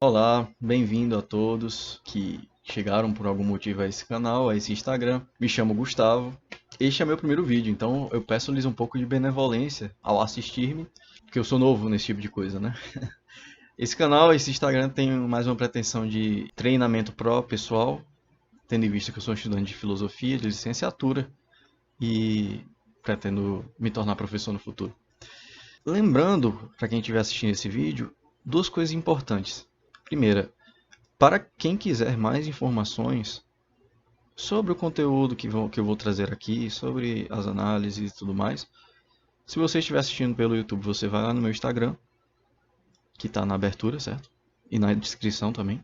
Olá, bem-vindo a todos que chegaram por algum motivo a esse canal, a esse Instagram. Me chamo Gustavo. Este é meu primeiro vídeo, então eu peço-lhes um pouco de benevolência ao assistir-me, porque eu sou novo nesse tipo de coisa, né? Esse canal, esse Instagram tem mais uma pretensão de treinamento pessoal, tendo em vista que eu sou um estudante de filosofia, de licenciatura e pretendo me tornar professor no futuro. Lembrando, para quem estiver assistindo esse vídeo, duas coisas importantes. Primeira, para quem quiser mais informações sobre o conteúdo que eu vou trazer aqui, sobre as análises e tudo mais, se você estiver assistindo pelo YouTube, você vai lá no meu Instagram, que está na abertura, certo? E na descrição também.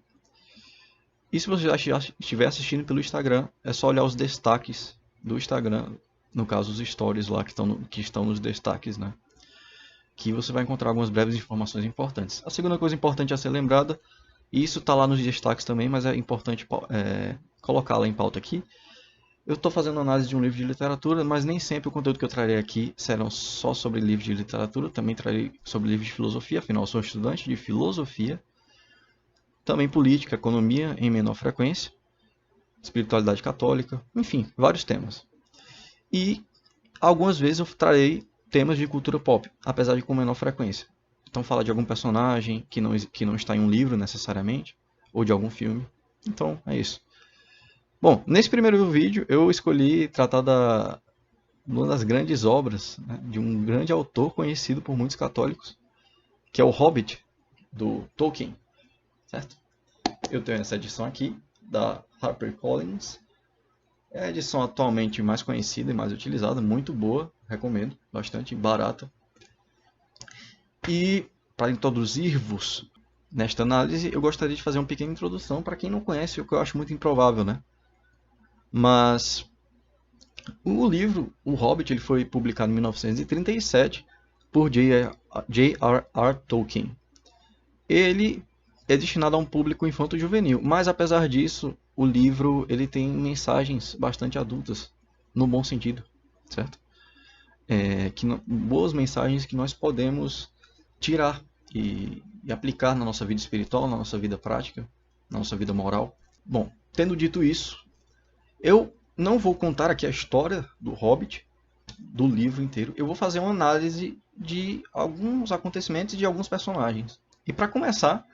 E se você já estiver assistindo pelo Instagram, é só olhar os destaques do Instagram, no caso os stories lá que estão nos destaques, né? Que você vai encontrar algumas breves informações importantes. A segunda coisa importante a ser lembrada, e isso está lá nos destaques também, mas é importante colocá-la em pauta aqui. Eu estou fazendo análise de um livro de literatura, mas nem sempre o conteúdo que eu trarei aqui serão só sobre livros de literatura, também trarei sobre livros de filosofia, afinal eu sou estudante de filosofia, também política, economia em menor frequência, espiritualidade católica, enfim, vários temas. E algumas vezes eu trarei temas de cultura pop, apesar de com menor frequência. Então falar de algum personagem que não está em um livro necessariamente, ou de algum filme. Então é isso. Bom, nesse primeiro vídeo eu escolhi tratar uma das grandes obras, né, de um grande autor conhecido por muitos católicos, que é o Hobbit, do Tolkien, certo? Eu tenho essa edição aqui, da HarperCollins. É a edição atualmente mais conhecida e mais utilizada, muito boa, recomendo, bastante barata. E para introduzir-vos nesta análise, eu gostaria de fazer uma pequena introdução para quem não conhece, o que eu acho muito improvável, né? Mas o livro, O Hobbit, ele foi publicado em 1937 por J.R.R. Tolkien. Ele é destinado a um público infanto-juvenil, mas apesar disso, o livro ele tem mensagens bastante adultas, no bom sentido, certo? Boas mensagens que nós podemos tirar e aplicar na nossa vida espiritual, na nossa vida prática, na nossa vida moral. Bom, tendo dito isso, eu não vou contar aqui a história do Hobbit, do livro inteiro. Eu vou fazer uma análise de alguns acontecimentos e de alguns personagens. E para começar,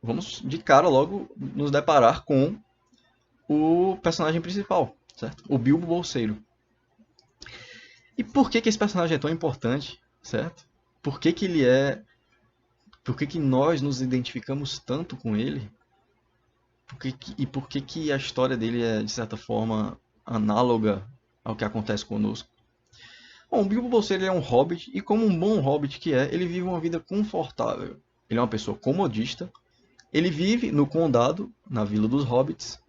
vamos de cara logo nos deparar com o personagem principal, certo? O Bilbo Bolseiro. E por que esse personagem é tão importante, certo? Por que ele é... Por que nós nos identificamos tanto com ele? E por que a história dele é, de certa forma, análoga ao que acontece conosco? Bom, o Bilbo Bolseiro é um hobbit, e como um bom hobbit que é, ele vive uma vida confortável. Ele é uma pessoa comodista, ele vive no condado, na Vila dos Hobbits,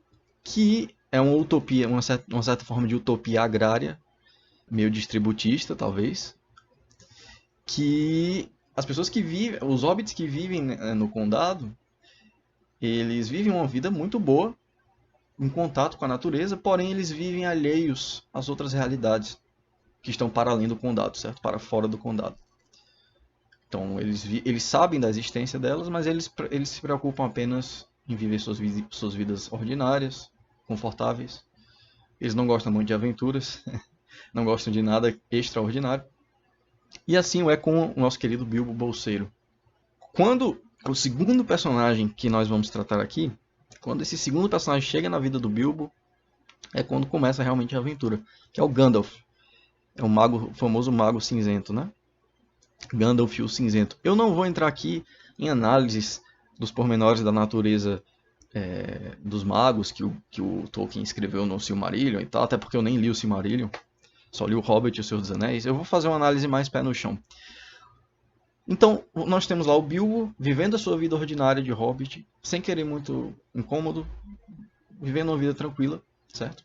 que é uma utopia, uma certa forma de utopia agrária, meio distributista, talvez, que as pessoas que vivem, os hobbits que vivem no condado, eles vivem uma vida muito boa, em contato com a natureza, porém eles vivem alheios às outras realidades que estão para além do condado, certo? Para fora do condado. Então eles sabem da existência delas, mas eles se preocupam apenas em viver suas vidas ordinárias, confortáveis. Eles não gostam muito de aventuras, não gostam de nada extraordinário. E assim é com o nosso querido Bilbo Bolseiro. Quando o segundo personagem que nós vamos tratar aqui, quando esse segundo personagem chega na vida do Bilbo, é quando começa realmente a aventura, que é o Gandalf. É o famoso mago cinzento, né? Gandalf o cinzento. Eu não vou entrar aqui em análises dos pormenores da natureza dos magos que o Tolkien escreveu no Silmarillion e tal, até porque eu nem li o Silmarillion, só li o Hobbit e o Senhor dos Anéis. Eu vou fazer uma análise mais pé no chão. Então, nós temos lá o Bilbo vivendo a sua vida ordinária de hobbit, sem querer muito incômodo, vivendo uma vida tranquila, certo?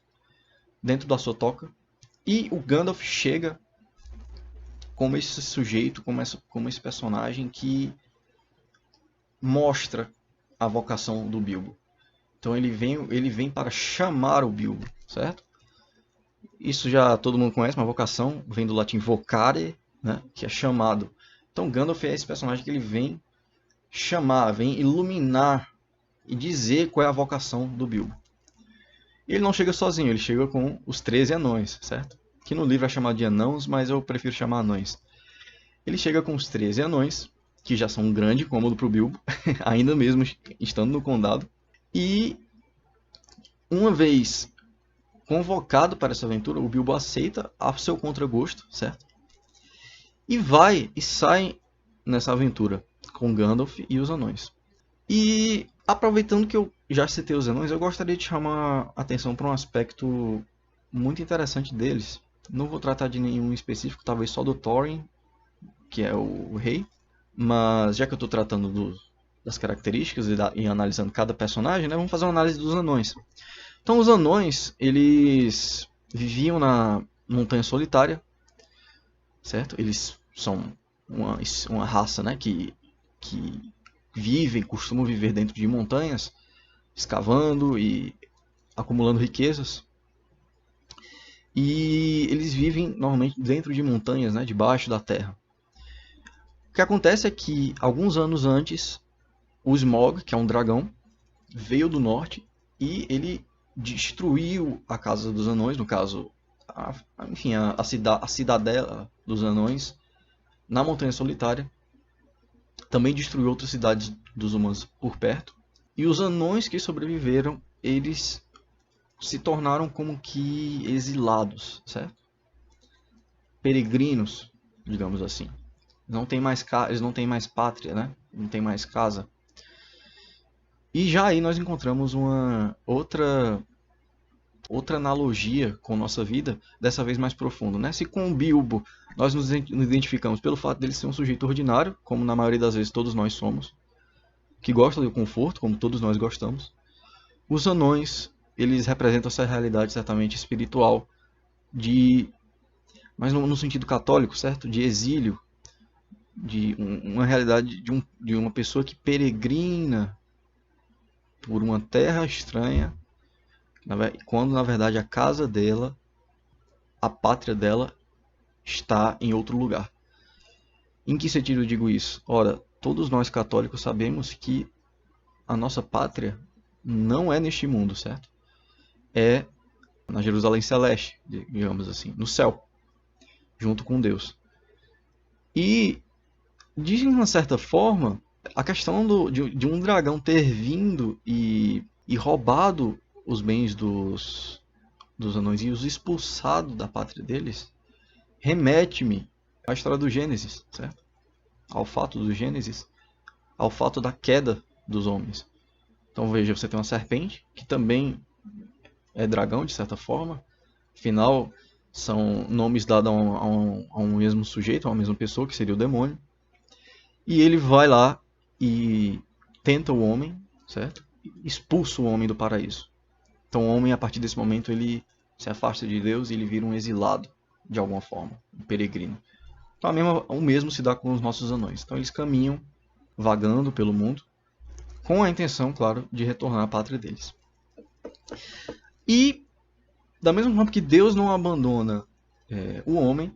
Dentro da sua toca. E o Gandalf chega como esse sujeito, como esse personagem que mostra a vocação do Bilbo. Então ele vem para chamar o Bilbo, certo? Isso já todo mundo conhece, uma vocação vem do latim vocare, né, que é chamado. Então Gandalf é esse personagem que ele vem chamar, vem iluminar e dizer qual é a vocação do Bilbo. Ele não chega sozinho, ele chega com os 13 anões, certo? Que no livro é chamado de anãos, mas eu prefiro chamar anões. Ele chega com os 13 anões, que já são um grande incômodo para o Bilbo, ainda mesmo estando no condado. E uma vez convocado para essa aventura, o Bilbo aceita a seu contragosto, certo? E vai e sai nessa aventura com Gandalf e os anões. E aproveitando que eu já citei os anões, eu gostaria de chamar a atenção para um aspecto muito interessante deles. Não vou tratar de nenhum específico, talvez só do Thorin, que é o rei. Mas já que eu estou tratando das características e analisando cada personagem, né, vamos fazer uma análise dos anões. Então os anões, eles viviam na Montanha Solitária, certo? Eles são uma raça, né, que costumam viver dentro de montanhas, escavando e acumulando riquezas. E eles vivem normalmente dentro de montanhas, né, debaixo da terra. O que acontece é que alguns anos antes, o Smaug, que é um dragão, veio do norte e ele destruiu a Casa dos Anões, no caso, a cidadela dos Anões, na Montanha Solitária. Também destruiu outras cidades dos humanos por perto. E os anões que sobreviveram, eles se tornaram como que exilados, certo? Peregrinos, digamos assim. Eles não têm mais pátria, né? Não têm mais casa. E já aí nós encontramos uma outra analogia com nossa vida, dessa vez mais profunda, né? Se com o Bilbo nós nos identificamos pelo fato dele ser um sujeito ordinário, como na maioria das vezes todos nós somos, que gosta do conforto, como todos nós gostamos, os anões, eles representam essa realidade certamente espiritual, mas no sentido católico, certo? De exílio, uma realidade de uma pessoa que peregrina por uma terra estranha, quando na verdade a casa dela, a pátria dela, está em outro lugar. Em que sentido eu digo isso? Ora, todos nós católicos sabemos que a nossa pátria não é neste mundo, certo? É na Jerusalém Celeste, digamos assim, no céu, junto com Deus. E, de uma certa forma, a questão de um dragão ter vindo e roubado os bens dos anões e os expulsado da pátria deles, remete-me à história do Gênesis, certo? Ao fato do Gênesis, ao fato da queda dos homens. Então veja, você tem uma serpente, que também é dragão de certa forma, afinal são nomes dados a um mesmo sujeito, a uma mesma pessoa, que seria o demônio. E ele vai lá e tenta o homem, certo? Expulsa o homem do paraíso. Então o homem, a partir desse momento, ele se afasta de Deus e ele vira um exilado, de alguma forma, um peregrino. Então o mesmo se dá com os nossos anões. Então eles caminham, vagando pelo mundo, com a intenção, claro, de retornar à pátria deles. E, da mesma forma que Deus não abandona o homem,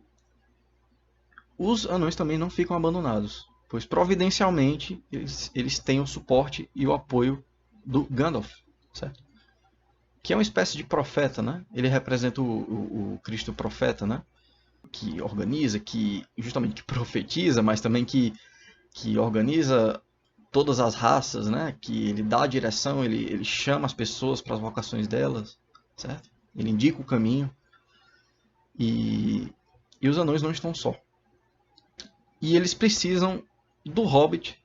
os anões também não ficam abandonados, pois providencialmente eles têm o suporte e o apoio do Gandalf, certo? Que é uma espécie de profeta, né? Ele representa o Cristo profeta, né? Que organiza, que justamente que profetiza, mas também que organiza todas as raças, né? Que ele dá a direção, ele chama as pessoas para as vocações delas, certo? Ele indica o caminho. E os anões não estão só. E eles precisam do Hobbit.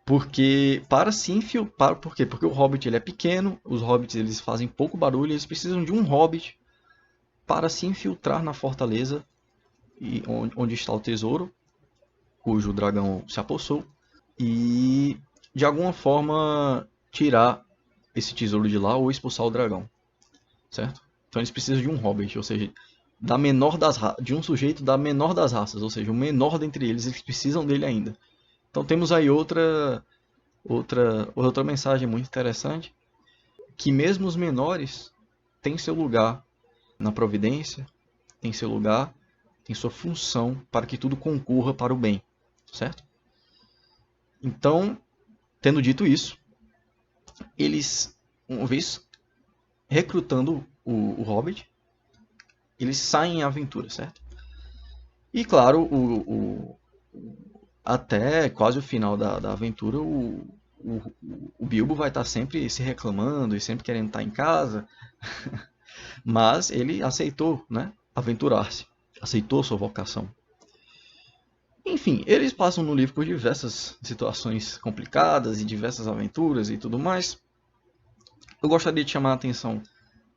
Porque para se infiltrar, por quê? Porque o Hobbit ele é pequeno, os Hobbits eles fazem pouco barulho, eles precisam de um Hobbit para se infiltrar na fortaleza onde está o tesouro, cujo dragão se apossou, e de alguma forma tirar esse tesouro de lá ou expulsar o dragão, certo? Então eles precisam de um Hobbit, ou seja, de um sujeito da menor das raças, ou seja, o menor dentre eles precisam dele ainda. Então temos aí outra mensagem muito interessante, que mesmo os menores têm seu lugar na providência, têm seu lugar, têm sua função para que tudo concorra para o bem, certo? Então, tendo dito isso, eles, uma vez recrutando o Hobbit, eles saem em aventura, certo? E claro, até quase o final da aventura, o Bilbo vai estar sempre se reclamando e sempre querendo estar em casa, mas ele aceitou, né, aventurar-se, aceitou sua vocação. Enfim, eles passam no livro por diversas situações complicadas e diversas aventuras e tudo mais. Eu gostaria de chamar a atenção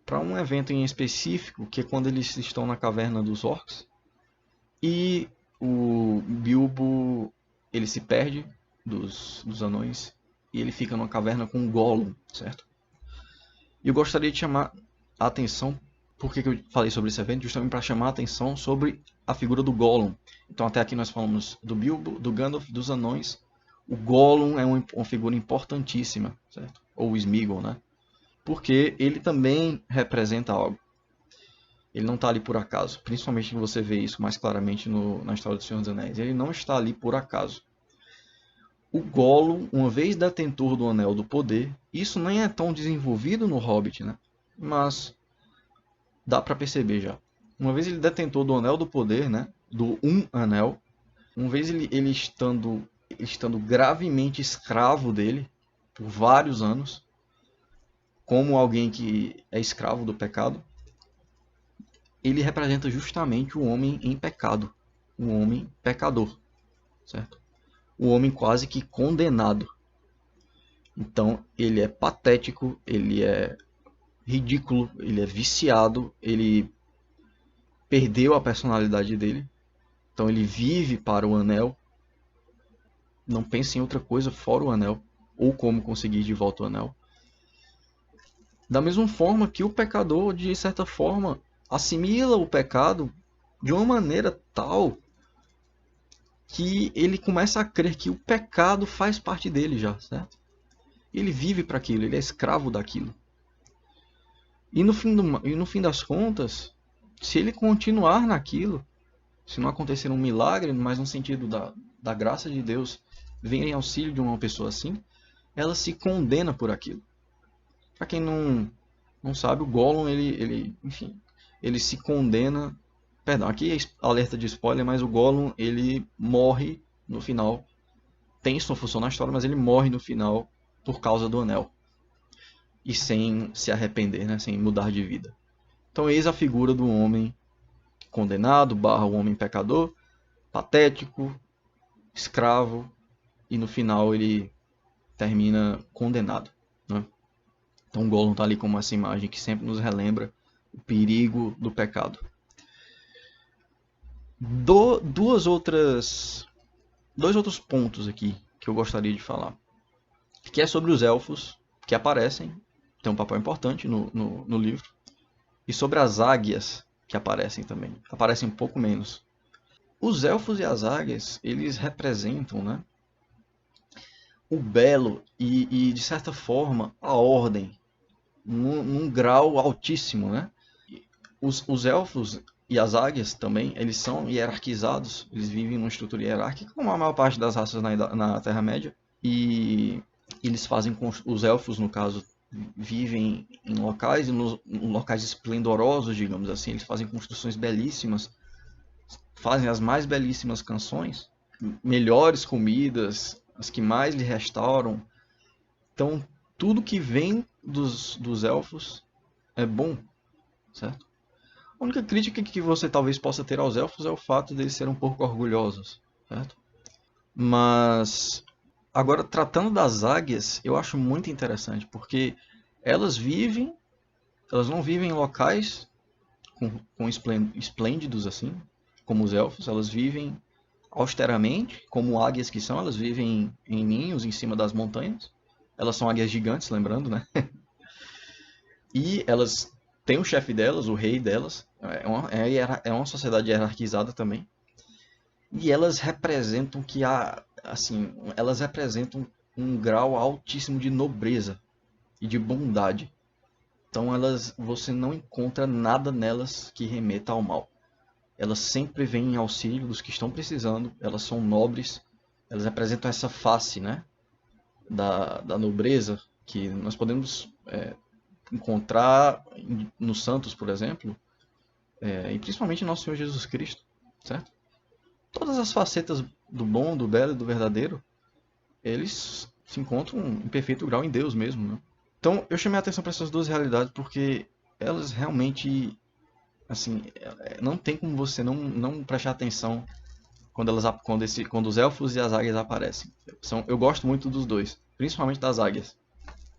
para um evento em específico, que é quando eles estão na caverna dos orcs e o Bilbo ele se perde dos anões e ele fica numa caverna com um Gollum, certo? E eu gostaria de chamar a atenção, por que eu falei sobre esse evento? Justamente para chamar a atenção sobre a figura do Gollum. Então até aqui nós falamos do Bilbo, do Gandalf, dos anões. O Gollum é uma figura importantíssima, certo? Ou o Sméagol, né? Porque ele também representa algo. Ele não está ali por acaso. Principalmente você vê isso mais claramente na história do Senhor dos Anéis. Ele não está ali por acaso. O Gollum, uma vez detentor do Anel do Poder, isso nem é tão desenvolvido no Hobbit, né? Mas dá para perceber já. Uma vez ele detentor do Anel do Poder, né? Do Anel. Uma vez ele estando gravemente escravo dele por vários anos, como alguém que é escravo do pecado, ele representa justamente o homem em pecado, o homem pecador, certo? O homem quase que condenado. Então, ele é patético, ele é ridículo, ele é viciado, ele perdeu a personalidade dele. Então, ele vive para o anel, não pensa em outra coisa fora o anel, ou como conseguir de volta o anel. Da mesma forma que o pecador, de certa forma, assimila o pecado de uma maneira tal que ele começa a crer que o pecado faz parte dele já, certo? Ele vive para aquilo, ele é escravo daquilo. E no fim das contas, se ele continuar naquilo, se não acontecer um milagre, mas no sentido da graça de Deus vir em auxílio de uma pessoa assim, ela se condena por aquilo. Para quem não sabe, o Gollum, enfim, ele se condena. Perdão, aqui é alerta de spoiler, mas o Gollum ele morre no final. Tem sua função na história, mas ele morre no final por causa do anel. E sem se arrepender, né? Sem mudar de vida. Então eis a figura do homem condenado, barra o homem pecador, patético, escravo, e no final ele termina condenado, né? Então o Gollum está ali como essa imagem que sempre nos relembra o perigo do pecado. Dois outros pontos aqui que eu gostaria de falar, que é sobre os elfos que aparecem, tem um papel importante no livro, e sobre as águias que aparecem também, aparecem um pouco menos. Os elfos e as águias, eles representam, né, o belo e de certa forma a ordem num grau altíssimo, né? Os elfos e as águias também, eles são hierarquizados, eles vivem numa estrutura hierárquica, como a maior parte das raças na Terra-média, e eles fazem, os elfos no caso, vivem em locais, em locais esplendorosos, digamos assim, eles fazem construções belíssimas, fazem as mais belíssimas canções, melhores comidas, as que mais lhe restauram. Então, tudo que vem dos elfos é bom, certo? A única crítica que você talvez possa ter aos elfos é o fato de eles serem um pouco orgulhosos, certo? Mas, agora, tratando das águias, eu acho muito interessante, porque elas não vivem em locais com esplêndidos assim, como os elfos, elas vivem austeramente, como águias que são, elas vivem em ninhos em cima das montanhas. Elas são águias gigantes, lembrando, né? E elas têm o chefe delas, o rei delas. É uma sociedade hierarquizada também. E elas representam elas representam um grau altíssimo de nobreza e de bondade. Então você não encontra nada nelas que remeta ao mal. Elas sempre vêm em auxílio dos que estão precisando, elas são nobres, Elas representam essa face, né, da nobreza que nós podemos encontrar nos santos, por exemplo, e principalmente em nosso Senhor Jesus Cristo, certo? Todas as facetas do bom, do belo e do verdadeiro, eles se encontram em perfeito grau em Deus mesmo, né? Então, eu chamei a atenção para essas duas realidades porque elas realmente, assim, não tem como você não prestar atenção quando os elfos e as águias aparecem. Eu gosto muito dos dois, principalmente das águias.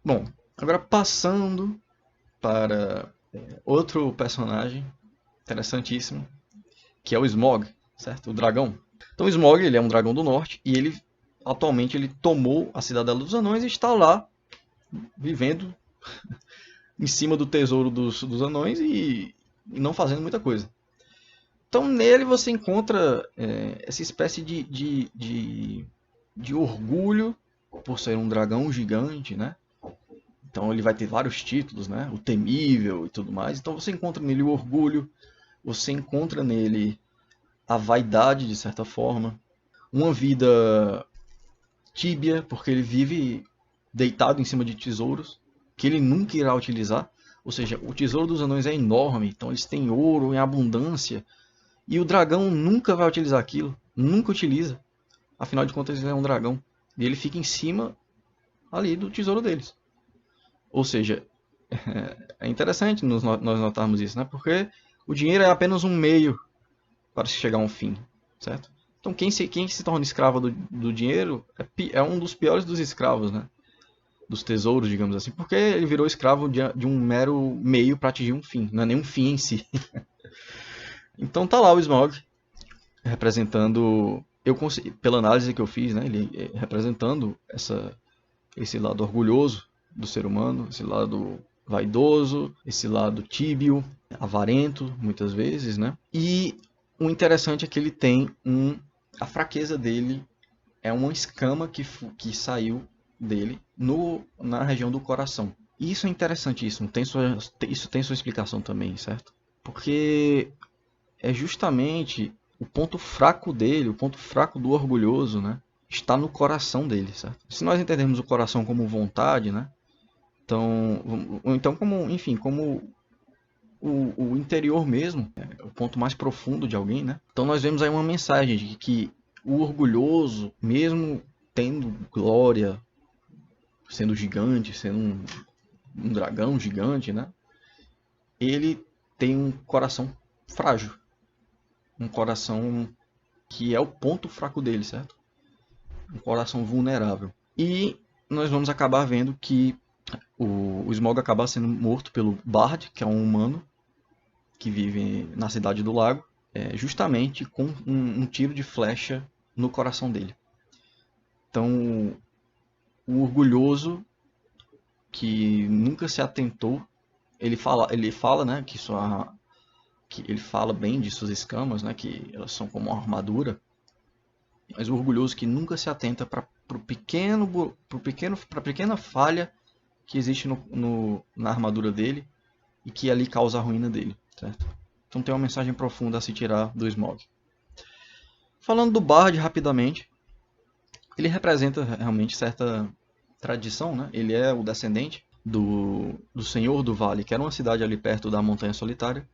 Bom, agora passando para outro personagem interessantíssimo, que é o Smaug, certo? O dragão. Então o Smaug, ele é um dragão do norte e ele atualmente ele tomou a Cidadela dos Anões e está lá vivendo em cima do tesouro dos anões e não fazendo muita coisa. Então nele você encontra essa espécie de orgulho por ser um dragão gigante, né? Então ele vai ter vários títulos, né? O temível e tudo mais. Então você encontra nele o orgulho, você encontra nele a vaidade de certa forma, uma vida tíbia, porque ele vive deitado em cima de tesouros que ele nunca irá utilizar. Ou seja, o tesouro dos anões é enorme, então eles têm ouro em abundância. E o dragão nunca vai utilizar aquilo, nunca utiliza. Afinal de contas, ele é um dragão. E ele fica em cima ali do tesouro deles. Ou seja, é interessante nós notarmos isso, né? Porque o dinheiro é apenas um meio para se chegar a um fim, certo? Então quem se torna escravo do dinheiro é um dos piores dos escravos, né? Dos tesouros, digamos assim, porque ele virou escravo de um mero meio para atingir um fim, não é nem um fim em si. Então tá lá o Smaug representando, pela análise que eu fiz, né, ele representando esse lado orgulhoso do ser humano, esse lado vaidoso, esse lado tíbio, avarento, muitas vezes, né? E o interessante é que ele tem a fraqueza dele é uma escama que saiu dele na região do coração. E isso é interessantíssimo, isso tem sua explicação também, certo? Porque é justamente o ponto fraco dele, o ponto fraco do orgulhoso, né? Está no coração dele, certo? Se nós entendermos o coração como vontade, né? Então como, enfim, como o interior mesmo, o ponto mais profundo de alguém, né? Então nós vemos aí uma mensagem de que o orgulhoso, mesmo tendo glória, sendo gigante, sendo um dragão gigante, né? Ele tem um coração frágil, um coração que é o ponto fraco dele, certo? Um coração vulnerável. E nós vamos acabar vendo que o Smaug acaba sendo morto pelo Bard, que é um humano que vive na cidade do lago, justamente com um tiro de flecha no coração dele. Então, o orgulhoso que nunca se atentou, ele fala, né, que ele fala bem de suas escamas, né, que elas são como uma armadura, mas o orgulhoso que nunca se atenta para a pequena falha que existe na armadura dele e que ali causa a ruína dele, certo? Então tem uma mensagem profunda a se tirar do Smaug. Falando do Bard rapidamente, ele representa realmente certa tradição, né? Ele é o descendente do Senhor do Vale, que era uma cidade ali perto da Montanha Solitária,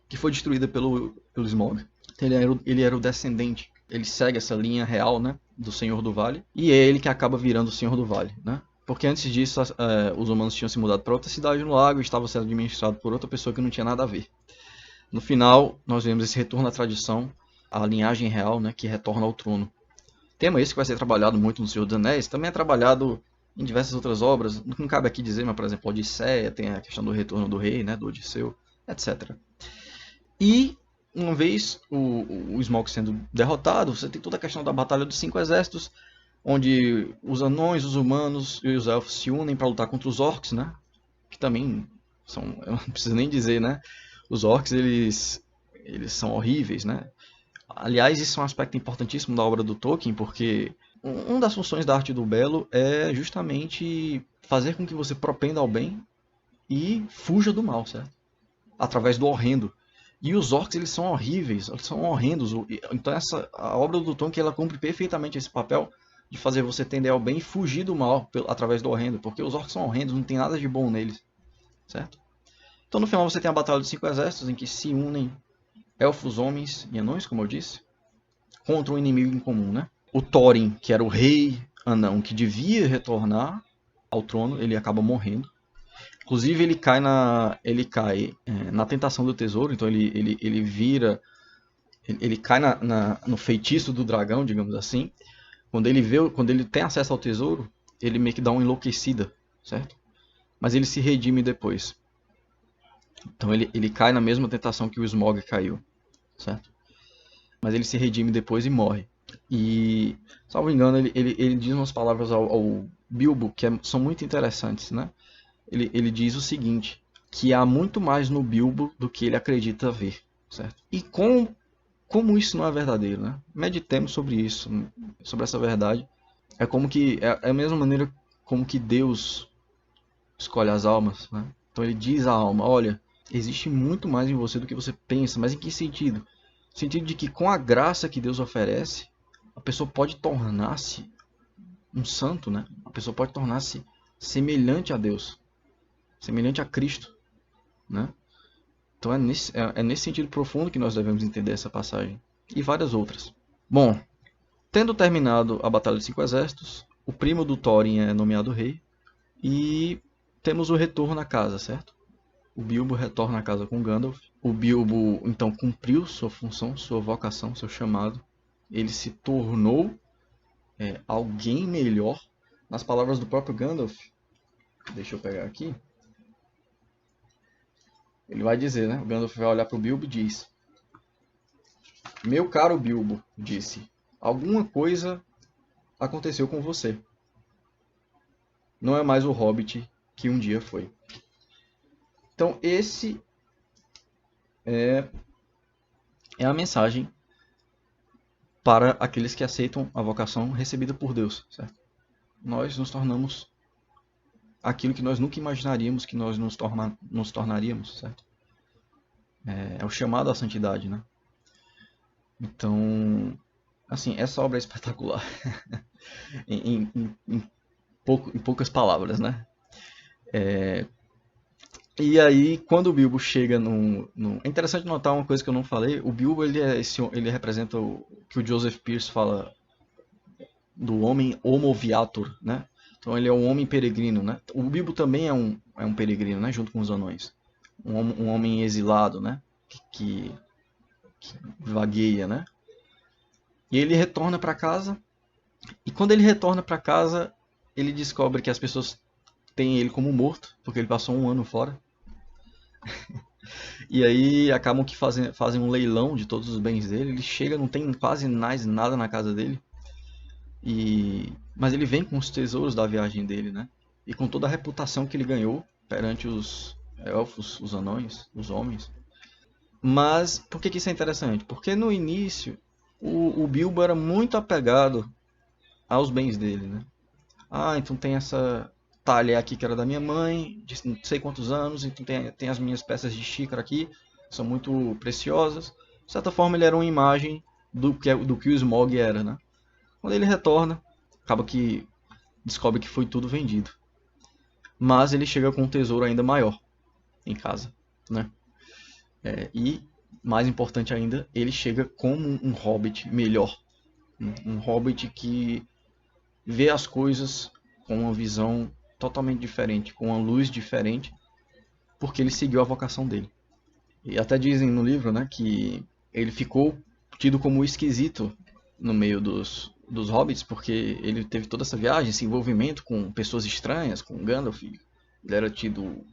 que foi destruída pelo Smaug. Ele era o descendente, ele segue essa linha real, né, do Senhor do Vale, e é ele que acaba virando o Senhor do Vale, né? Porque antes disso, os humanos tinham se mudado para outra cidade no lago e estava sendo administrado por outra pessoa que não tinha nada a ver. No final, nós vemos esse retorno à tradição, à linhagem real, né, que retorna ao trono. Tema esse que vai ser trabalhado muito no Senhor dos Anéis, também é trabalhado em diversas outras obras, não cabe aqui dizer, mas por exemplo, a Odisseia, tem a questão do retorno do rei, né, do Odisseu, etc. E uma vez o Smaug sendo derrotado, você tem toda a questão da Batalha dos Cinco Exércitos, onde os anões, os humanos e os elfos se unem para lutar contra os orcs, né? Que também são, eu não preciso nem dizer, né? Os orcs, eles são horríveis, né? Aliás, isso é um aspecto importantíssimo da obra do Tolkien, porque uma das funções da arte do belo é justamente fazer com que você propenda ao bem e fuja do mal, certo? Através do horrendo. E os orcs, eles são horríveis, eles são horrendos. Então a obra do Tolkien, ela cumpre perfeitamente esse papel de fazer você tender ao bem e fugir do mal através do horrendo, porque os orcs são horrendos, não tem nada de bom neles, certo? Então no final você tem a Batalha dos Cinco Exércitos, em que se unem elfos, homens e anões, como eu disse, contra um inimigo em comum, né? O Thorin, que era o rei anão que devia retornar ao trono, ele acaba morrendo. Inclusive ele cai na tentação do tesouro, então ele vira, ele cai no feitiço do dragão, digamos assim. Quando ele tem acesso ao tesouro, ele meio que dá uma enlouquecida, certo? Mas ele se redime depois. Então ele cai na mesma tentação que o Smaug caiu, certo? Mas ele se redime depois e morre. E, salvo engano, ele diz umas palavras ao Bilbo que são muito interessantes, né? Ele diz o seguinte, que há muito mais no Bilbo do que ele acredita ver, certo? E como isso não é verdadeiro, né? Meditemos sobre isso, sobre essa verdade. É como que é a mesma maneira como que Deus escolhe as almas, né? Então ele diz à alma, olha, existe muito mais em você do que você pensa, mas em que sentido? No sentido de que com a graça que Deus oferece, a pessoa pode tornar-se um santo, né? A pessoa pode tornar-se semelhante a Deus, semelhante a Cristo, né? Então é nesse sentido profundo que nós devemos entender essa passagem e várias outras. Bom, tendo terminado a Batalha dos Cinco Exércitos, o primo do Thorin é nomeado rei e temos o retorno à casa, certo? O Bilbo retorna à casa com Gandalf. O Bilbo então cumpriu sua função, sua vocação, seu chamado. Ele se tornou alguém melhor. Nas palavras do próprio Gandalf, deixa eu pegar aqui. Ele vai dizer, né? O Gandalf vai olhar para o Bilbo e diz: meu caro Bilbo, disse, alguma coisa aconteceu com você. Não é mais o Hobbit que um dia foi. Então esse é a mensagem para aqueles que aceitam a vocação recebida por Deus, certo? Nós nos tornamos aquilo que nós nunca imaginaríamos que nós nos tornaríamos, certo? É o chamado à santidade, né? Então, assim, essa obra é espetacular. em poucas palavras, né? E aí, quando o Bilbo chega É interessante notar uma coisa que eu não falei. O Bilbo, ele representa o que o Joseph Pearce fala do homem homo viator, né? Então ele é um homem peregrino, né? O Bilbo também é um peregrino, né? Junto com os anões. Um homem exilado, né? Que vagueia, né? E ele retorna para casa. E quando ele retorna para casa, ele descobre que as pessoas têm ele como morto, porque ele passou um ano fora. E aí acabam que fazem um leilão de todos os bens dele. Ele chega, não tem quase mais nada na casa dele. Mas ele vem com os tesouros da viagem dele, né? E com toda a reputação que ele ganhou perante os elfos, os anões, os homens. Mas por que isso é interessante? Porque no início o Bilbo era muito apegado aos bens dele, né? Ah, então tem essa talha aqui que era da minha mãe, de não sei quantos anos, então tem as minhas peças de xícara aqui, são muito preciosas. De certa forma ele era uma imagem do que o Smaug era, né? Quando ele retorna, acaba que descobre que foi tudo vendido. Mas ele chega com um tesouro ainda maior em casa, né? E, mais importante ainda, ele chega como um hobbit melhor. Um hobbit que vê as coisas com uma visão totalmente diferente, com uma luz diferente, porque ele seguiu a vocação dele. E até dizem no livro, né, que ele ficou tido como esquisito no meio dos hobbits, porque ele teve toda essa viagem, esse envolvimento com pessoas estranhas, com Gandalf. Ele era tido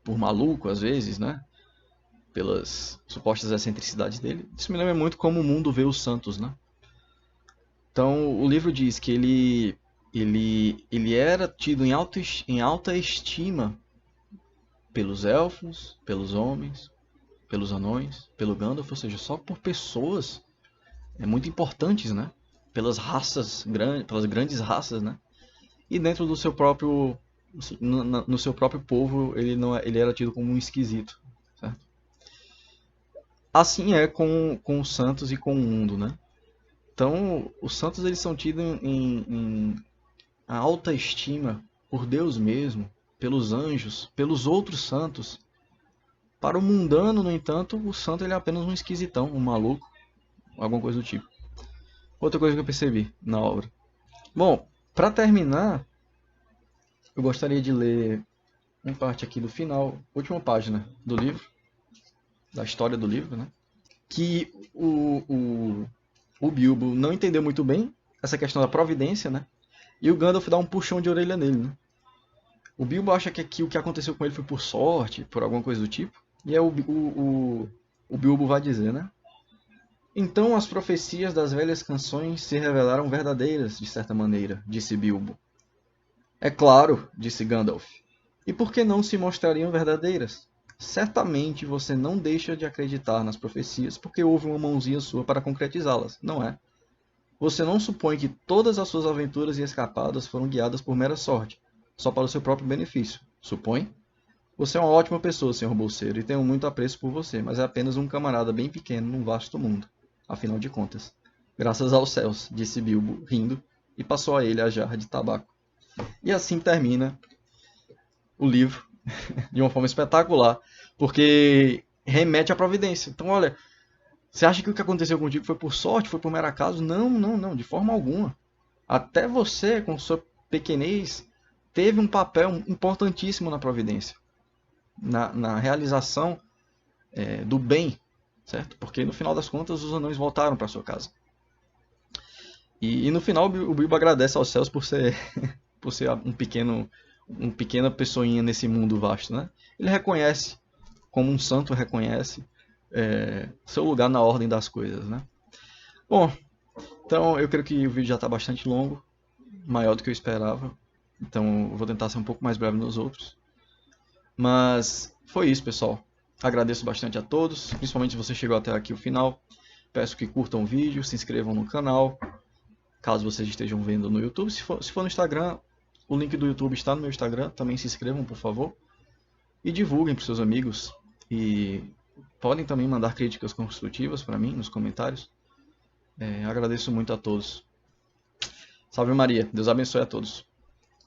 por maluco às vezes, né? Pelas supostas excentricidades dele. Isso me lembra muito como o mundo vê os santos, né? Então o livro diz que ele era tido em alta estima pelos elfos, pelos homens, pelos anões, pelo Gandalf, ou seja, só por pessoas muito importantes, né? Pelas grandes raças, né? E dentro do seu próprio no seu próprio povo ele era tido como um esquisito, certo? Assim é com os santos e com o mundo, né? Então, os santos eles são tidos em alta estima por Deus mesmo, pelos anjos, pelos outros santos. Para o mundano, no entanto, o santo ele é apenas um esquisitão, um maluco, alguma coisa do tipo. Outra coisa que eu percebi na obra. Bom, para terminar, eu gostaria de ler uma parte aqui do final, última página do livro, da história do livro, né? Que o Bilbo não entendeu muito bem essa questão da providência, né? E o Gandalf dá um puxão de orelha nele, né? O Bilbo acha que aqui o que aconteceu com ele foi por sorte, por alguma coisa do tipo. E aí o Bilbo vai dizer, né? Então as profecias das velhas canções se revelaram verdadeiras, de certa maneira, disse Bilbo. É claro, disse Gandalf. E por que não se mostrariam verdadeiras? Certamente você não deixa de acreditar nas profecias porque houve uma mãozinha sua para concretizá-las, não é? Você não supõe que todas as suas aventuras e escapadas foram guiadas por mera sorte, só para o seu próprio benefício, supõe? Você é uma ótima pessoa, senhor Bolseiro, e tenho muito apreço por você, mas é apenas um camarada bem pequeno num vasto mundo, afinal de contas. Graças aos céus, disse Bilbo, rindo, e passou a ele a jarra de tabaco. E assim termina o livro, de uma forma espetacular, porque remete à providência. Então, olha, você acha que o que aconteceu contigo foi por sorte, foi por mero acaso? Não, não, não, de forma alguma. Até você, com sua pequenez, teve um papel importantíssimo na providência, na realização do bem, certo? Porque no final das contas os anões voltaram para sua casa. E no final o Bilbo agradece aos céus por ser uma pequena pessoinha nesse mundo vasto, né? Ele reconhece, como um santo reconhece, seu lugar na ordem das coisas, né? Bom, então eu creio que o vídeo já está bastante longo, maior do que eu esperava. Então eu vou tentar ser um pouco mais breve nos outros. Mas foi isso, pessoal. Agradeço bastante a todos, principalmente se você chegou até aqui o final. Peço que curtam o vídeo, se inscrevam no canal, caso vocês estejam vendo no YouTube. Se for no Instagram, o link do YouTube está no meu Instagram. Também se inscrevam, por favor. E divulguem para os seus amigos. E podem também mandar críticas construtivas para mim nos comentários. Agradeço muito a todos. Salve Maria. Deus abençoe a todos.